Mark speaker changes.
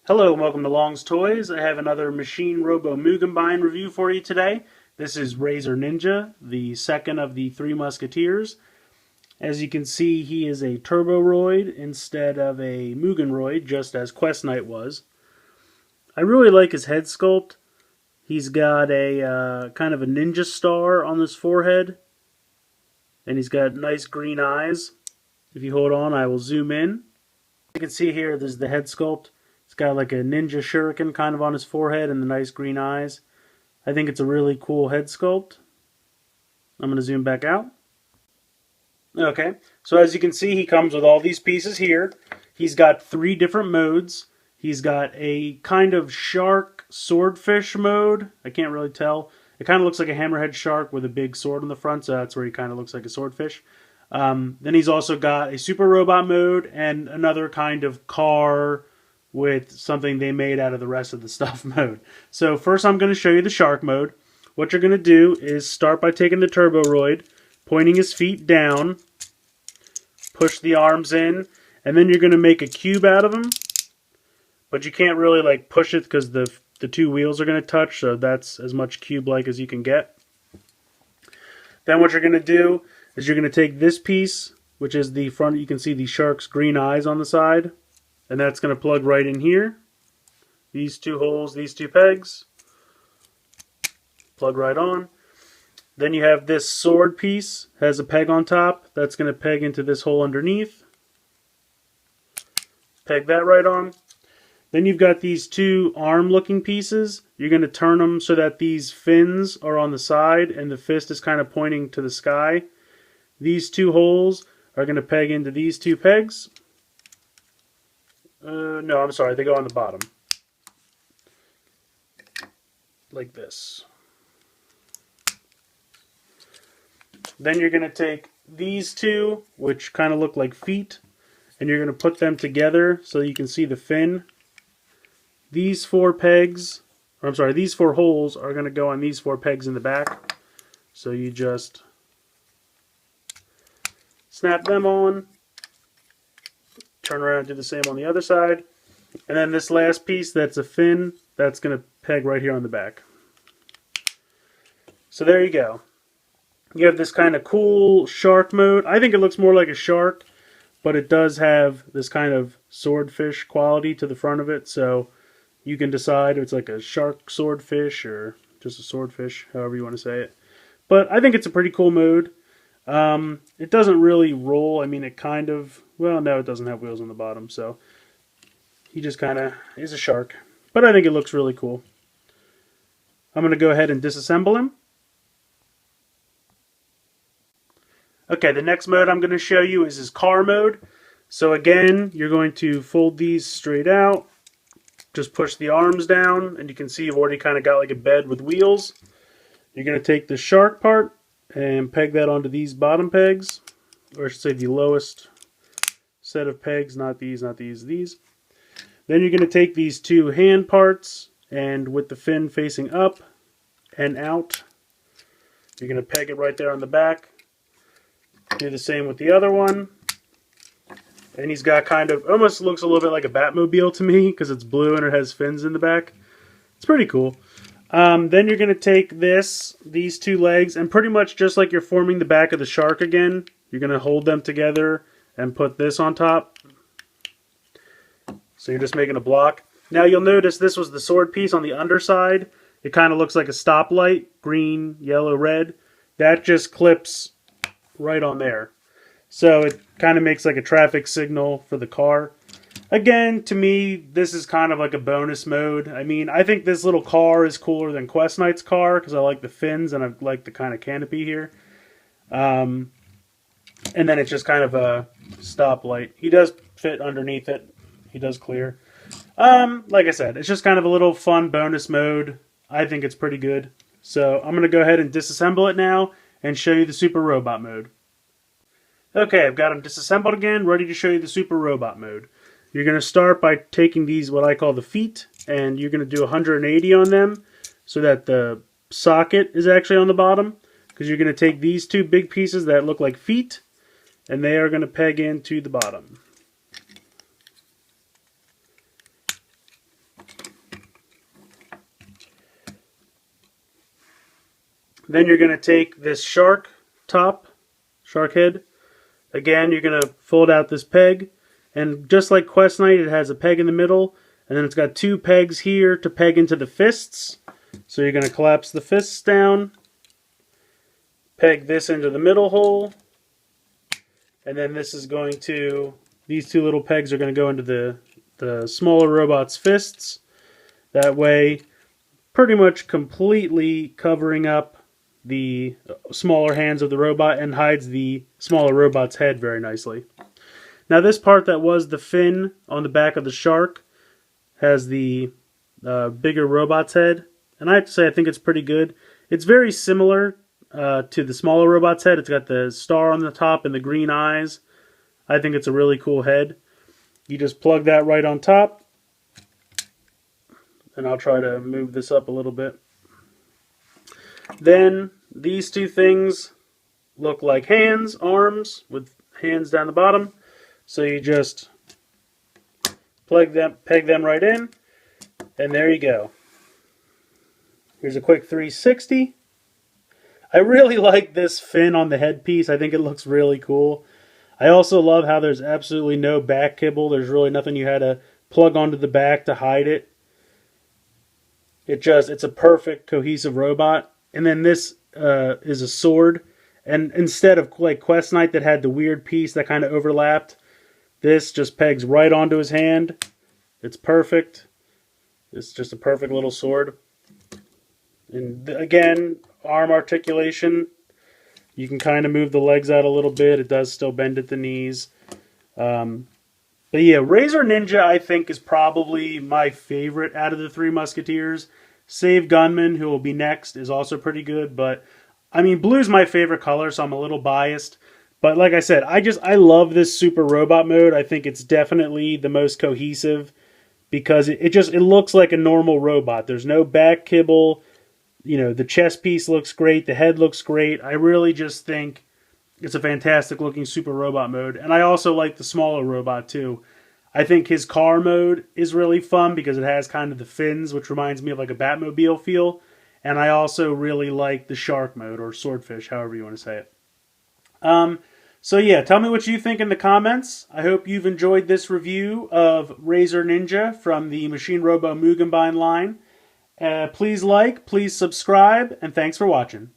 Speaker 1: Hello and welcome to Long's Toys. I have another Machine Robo Mugenbine review for you today. This is Razor Ninja, the second of the three musketeers. As you can see, he is a Turboroid instead of a Mugenroid, just as Quest Knight was. I really like his head sculpt. He's got a kind of a ninja star on his forehead, and he's got nice green eyes. If you hold on, I will zoom in. You can see here, there's the head sculpt. It's got like a ninja shuriken kind of on his forehead and the nice green eyes. I think it's a really cool head sculpt. I'm going to zoom back out. Okay, so as you can see, he comes with all these pieces here. He's got three different modes. He's got a kind of shark swordfish mode. I can't really tell. It kind of looks like a hammerhead shark with a big sword in the front, so that's where he kind of looks like a swordfish. Then he's also got a super robot mode and another kind of car with something they made out of the rest of the stuff mode. So first I'm going to show you the shark mode. What you're going to do is start by taking the Turboroid, pointing his feet down, push the arms in, and then you're going to make a cube out of him. But you can't really like push it because the two wheels are going to touch, so that's as much cube-like as you can get. Then what you're going to do is you're going to take this piece, which is the front, you can see the shark's green eyes on the side, and that's going to plug right in here. These two holes, these two pegs, plug right on. Then you have this sword piece, has a peg on top, that's going to peg into this hole underneath. Peg that right on. Then you've got these two arm-looking pieces. You're going to turn them so that these fins are on the side and the fist is kind of pointing to the sky. These two holes are going to peg into these two pegs. No, I'm sorry, they go on the bottom. Like this. Then you're going to take these two, which kind of look like feet, and you're going to put them together so you can see the fin. These four pegs, or I'm sorry, these four holes are going to go on these four pegs in the back. So you just snap them on, turn around and do the same on the other side. And then this last piece that's a fin, that's going to peg right here on the back. So there you go. You have this kind of cool shark mode. I think it looks more like a shark, but it does have this kind of swordfish quality to the front of it. So you can decide if it's like a shark swordfish or just a swordfish, however you want to say it. But I think it's a pretty cool mode. It doesn't really roll. I mean, it kind of, well, no, it doesn't have wheels on the bottom, so he just kind of is a shark. But I think it looks really cool. I'm going to go ahead and disassemble him. Okay, the next mode I'm going to show you is his car mode. So again, you're going to fold these straight out. Just push the arms down, and you can see you've already kind of got like a bed with wheels. You're going to take the shark part and peg that onto these bottom pegs, or I should say the lowest set of pegs, not these, not these, these. Then you're going to take these two hand parts, and with the fin facing up and out, you're going to peg it right there on the back. Do the same with the other one. And he's got kind of, almost looks a little bit like a Batmobile to me, because it's blue and it has fins in the back. It's pretty cool. Then you're going to take these two legs, and pretty much just like you're forming the back of the shark again, you're going to hold them together and put this on top. So you're just making a block. Now you'll notice this was the sword piece on the underside. It kind of looks like a stoplight, green, yellow, red. That just clips right on there. So it kind of makes like a traffic signal for the car. Again, to me, this is kind of like a bonus mode. I mean, I think this little car is cooler than Quest Knight's car because I like the fins and I like the kind of canopy here. And then it's just kind of a stoplight. He does fit underneath it. He does clear. Like I said, it's just kind of a little fun bonus mode. I think it's pretty good. So I'm going to go ahead and disassemble it now and show you the Super Robot mode. Okay, I've got them disassembled again, ready to show you the Super Robot mode. You're going to start by taking these, what I call the feet, and you're going to do 180 on them so that the socket is actually on the bottom, because you're going to take these two big pieces that look like feet, and they are going to peg into the bottom. Then you're going to take this shark head. Again, you're going to fold out this peg. And just like Quest Knight, it has a peg in the middle. And then it's got 2 pegs here to peg into the fists. So you're going to collapse the fists down. Peg this into the middle hole. And then these 2 little pegs are going to go into the smaller robot's fists. That way, pretty much completely covering up the smaller hands of the robot and hides the smaller robot's head very nicely. Now this part that was the fin on the back of the shark has the bigger robot's head. And I have to say I think it's pretty good. It's very similar to the smaller robot's head. It's got the star on the top and the green eyes. I think it's a really cool head. You just plug that right on top. And I'll try to move this up a little bit. Then these 2 things look like hands, arms, with hands down the bottom. So you just peg them right in, and there you go. Here's a quick 360. I really like this fin on the headpiece. I think it looks really cool. I also love how there's absolutely no back kibble. There's really nothing you had to plug onto the back to hide it. It's a perfect cohesive robot. And then this is a sword. And instead of like Quest Knight that had the weird piece that kind of overlapped, this just pegs right onto his hand. It's perfect. It's just a perfect little sword. And again, arm articulation. You can kind of move the legs out a little bit. It does still bend at the knees. But yeah, Razor Ninja I think is probably my favorite out of the 3 Musketeers. Save Gunman, who will be next, is also pretty good. But I mean, blue's my favorite color, so I'm a little biased. But like I said, I love this Super Robot mode. I think it's definitely the most cohesive because it looks like a normal robot. There's no back kibble. You know, the chest piece looks great. The head looks great. I really just think it's a fantastic looking Super Robot mode. And I also like the smaller robot too. I think his car mode is really fun because it has kind of the fins, which reminds me of like a Batmobile feel. And I also really like the shark mode, or swordfish, however you want to say it. So yeah, tell me what you think in the comments. I hope you've enjoyed this review of Razor Ninja from the Machine Robo Mugenbine line. Please like, please subscribe, and thanks for watching.